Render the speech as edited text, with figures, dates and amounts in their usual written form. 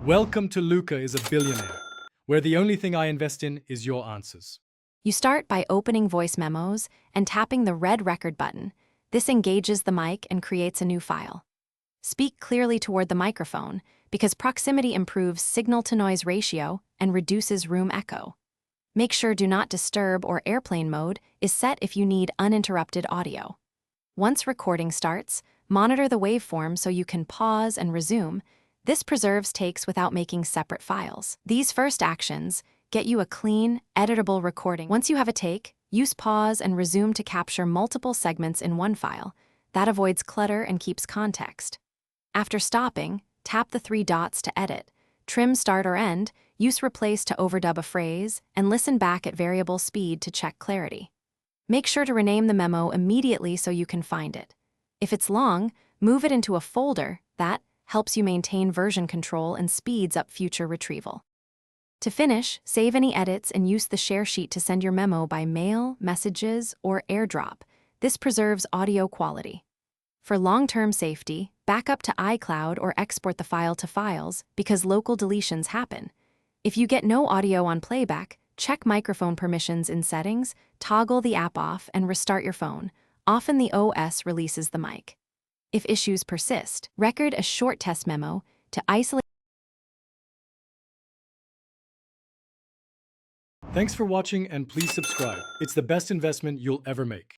Welcome to Luca is a Billionaire, where the only thing I invest in is your answers. You start by opening voice memos and tapping the red record button. This engages the mic and creates a new file. Speak clearly toward the microphone because proximity improves signal-to-noise ratio and reduces room echo. Make sure Do Not Disturb or airplane mode is set if you need uninterrupted audio. Once recording starts, monitor the waveform so you can pause and resume. This preserves takes without making separate files. These first actions get you a clean, editable recording. Once you have a take, use pause and resume to capture multiple segments in one file. That avoids clutter and keeps context. After stopping, tap the three dots to edit. Trim start or end, use replace to overdub a phrase, and listen back at variable speed to check clarity. Make sure to rename the memo immediately so you can find it. If it's long, move it into a folder. That helps you maintain version control and speeds up future retrieval. To finish, save any edits and use the share sheet to send your memo by mail, messages, or AirDrop. This preserves audio quality. For long-term safety, back up to iCloud or export the file to Files because local deletions happen. If you get no audio on playback, check microphone permissions in Settings, toggle the app off, and restart your phone. Often the OS releases the mic. If issues persist, record a short test memo to isolate. Thanks for watching and please subscribe. It's the best investment you'll ever make.